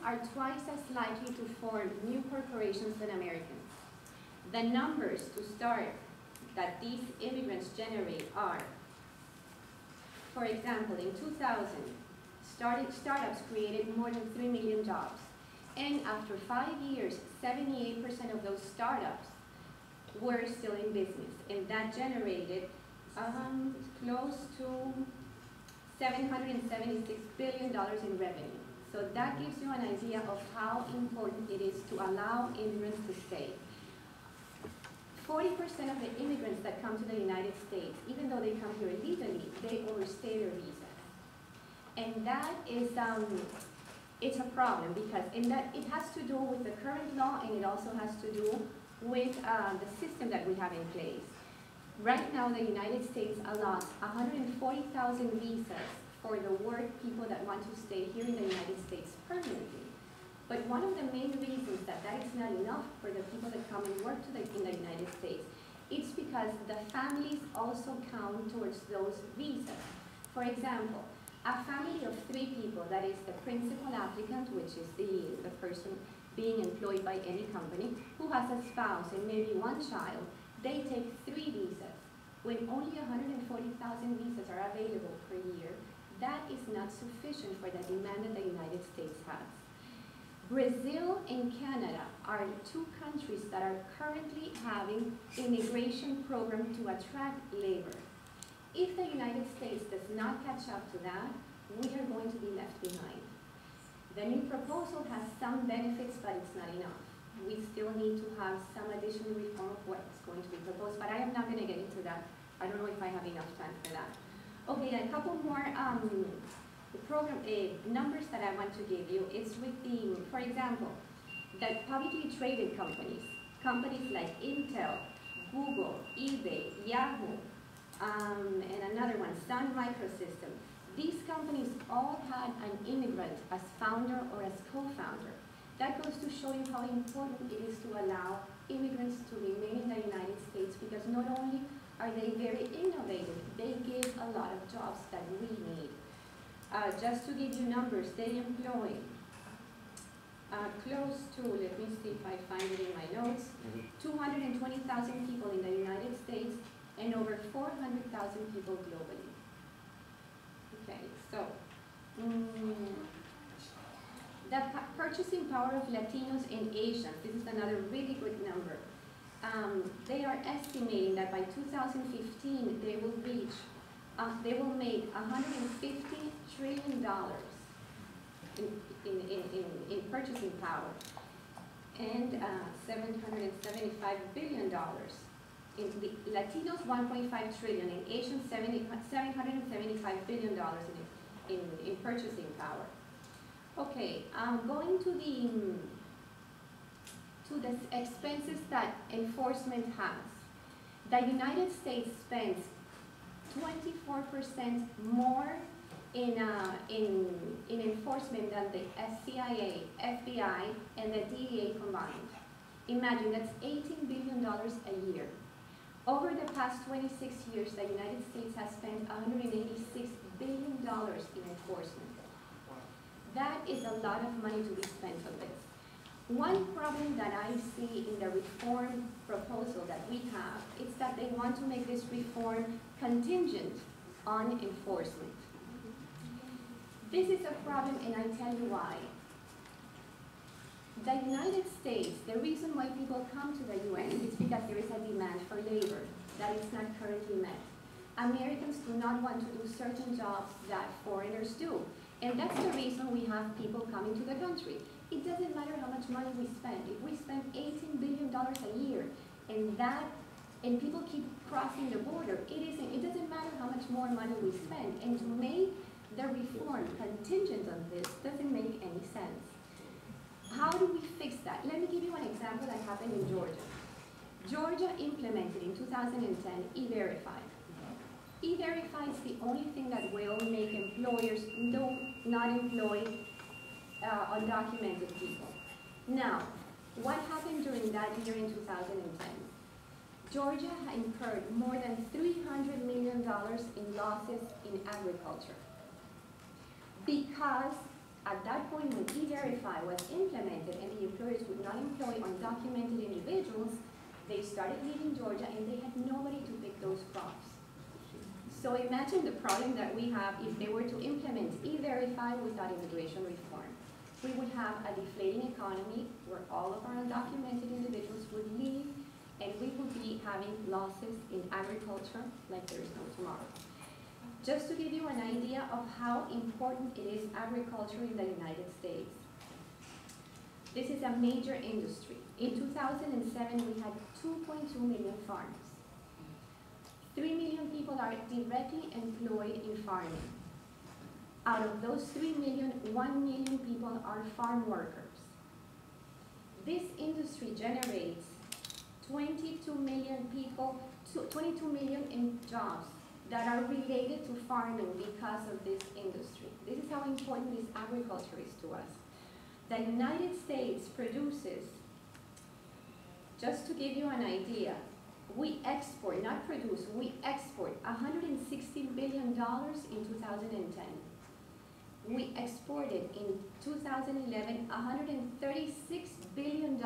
are twice as likely to form new corporations than Americans. The numbers to start that these immigrants generate are, for example, in 2000, startups created more than 3 million jobs. And after 5 years, 78% of those startups were still in business. And that generated close to $776 billion in revenue. So that gives you an idea of how important it is to allow immigrants to stay. 40% of the immigrants that come to the United States, even though they come here illegally, they overstay their visas. And that is, it's a problem because it has to do with the current law, and it also has to do with the system that we have in place. Right now, the United States allows 140,000 visas for the work people that want to stay here in the United States permanently. But one of the main reasons that is not enough for the people that come and work in the United States, it's because the families also count towards those visas. For example, a family of 3 people, that is the principal applicant, which is the person being employed by any company, who has a spouse and maybe 1 child, they take 3 visas. When only 140,000 visas are available per year, that is not sufficient for the demand that the United States has. Brazil and Canada are 2 countries that are currently having immigration program to attract labor. If the United States does not catch up to that, we are going to be left behind. The new proposal has some benefits, but it's not enough. We still need to have some additional reform of what's going to be proposed, but I am not going to get into that. I don't know if I have enough time for that. Okay, a couple more numbers that I want to give you is with the, for example, the publicly traded companies like Intel, Google, eBay, Yahoo, and another one, Sun Microsystems. These companies all had an immigrant as founder or as co-founder. That goes to show you how important it is to allow immigrants to remain in the United States, because not only are they very innovative, they give a lot of jobs that we need. Just to give you numbers, they employ close to, let me see if I find it in my notes, 220,000 people in the United States and over 400,000 people globally. Okay, so the purchasing power of Latinos and Asians, this is another really good number. They are estimating that by 2015 they will reach, they will make $150 trillion in purchasing power and $775 billion. In the Latinos, 1.5 trillion, and Asians, $775 billion in purchasing power. Okay, going to the expenses that enforcement has. The United States spends 24% more in enforcement than the CIA, FBI, and the DEA combined. Imagine, that's $18 billion a year. Over the past 26 years, the United States has spent $186 billion in enforcement. That is a lot of money to be spent on this. One problem that I see in the reform proposal that we have is that they want to make this reform contingent on enforcement. This is a problem, and I tell you why. The United States, the reason why people come to the U.S. is because there is a demand for labor that is not currently met. Americans do not want to do certain jobs that foreigners do. And that's the reason we have people coming to the country. It doesn't matter how much money we spend. If we spend $18 billion a year and people keep crossing the border, it doesn't matter how much more money we spend. And to make the reform contingent on this doesn't make any sense. How do we fix that? Let me give you an example that happened in Georgia. Georgia implemented in 2010 E-Verify. E-Verify is the only thing that will make employers not employ undocumented people. Now, what happened during that year in 2010? Georgia incurred more than $300 million in losses in agriculture because at that point when E-Verify was implemented and the employers would not employ undocumented individuals, they started leaving Georgia and they had nobody to pick those crops. So imagine the problem that we have if they were to implement E-Verify without immigration reform. We would have a deflating economy where all of our undocumented individuals would leave, and we would be having losses in agriculture like there is no tomorrow. Just to give you an idea of how important it is agriculture in the United States. This is a major industry. In 2007, we had 2.2 million farms. 3 million people are directly employed in farming. Out of those 3 million, 1 million people are farm workers. This industry generates 22 million people, 22 million in jobs that are related to farming because of this industry. This is how important this agriculture is to us. The United States produces, just to give you an idea, we export, not produce, we export $160 billion in 2010. We exported in 2011 $136 billion,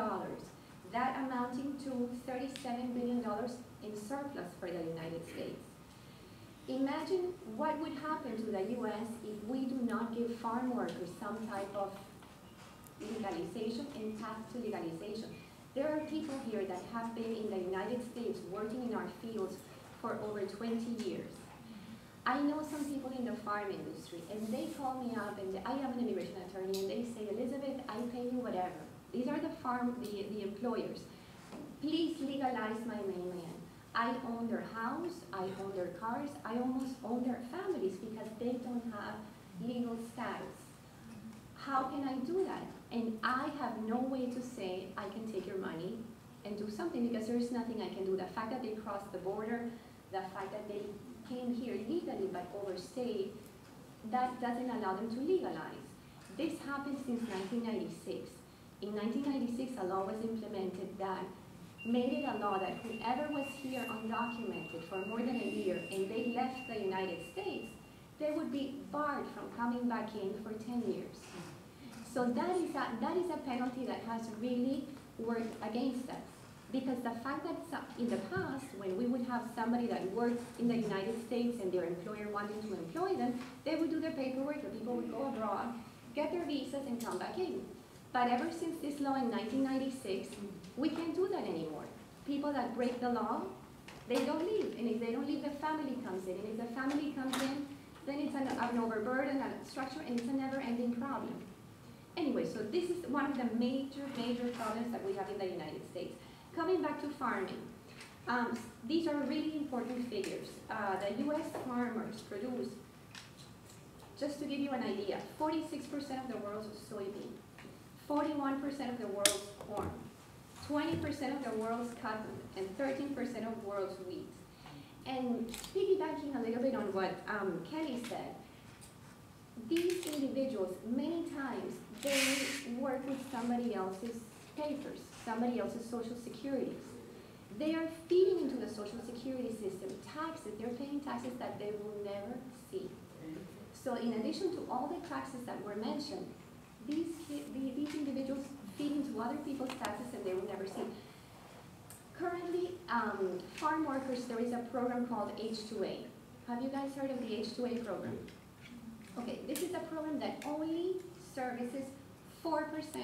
that amounting to $37 billion in surplus for the United States. Imagine what would happen to the U.S. if we do not give farm workers some type of legalization and path to legalization. There are people here that have been in the United States working in our fields for over 20 years. I know some people in the farm industry, and they call me up, and I am an immigration attorney, and they say, Elizabeth, I pay you whatever. These are the employers. Please legalize my mainland. I own their house, I own their cars, I almost own their families because they don't have legal status. How can I do that? And I have no way to say I can take your money and do something because there is nothing I can do. The fact that they crossed the border, the fact that they came here legally but overstayed, that doesn't allow them to legalize. This happened since 1996. In 1996, a law was implemented that made it a law that whoever was here undocumented for more than a year and they left the United States, they would be barred from coming back in for 10 years. So that is a penalty that has really worked against us. Because the fact that in the past, when we would have somebody that worked in the United States and their employer wanted to employ them, they would do the paperwork, the people would go abroad, get their visas, and come back in. But ever since this law in 1996, we can't do that anymore. People that break the law, they don't leave. And if they don't leave, the family comes in. And if the family comes in, then it's an overburden, a structure, and it's a never-ending problem. Anyway, so this is one of the major problems that we have in the United States. Coming back to farming, these are really important figures. The U.S. farmers produce, just to give you an idea, 46% of the world's soybean, 41% of the world's corn, 20% of the world's cotton, and 13% of the world's wheat. And piggybacking a little bit on what Kelly said, these individuals, many times, they work with somebody else's papers, somebody else's social securities. They are feeding into the social security system taxes. They're paying taxes that they will never see. So in addition to all the taxes that were mentioned, these individuals feed into other people's taxes and they will never see. Currently, farm workers, there is a program called H-2A. Have you guys heard of the H-2A program? Okay, this is a program that only services 4%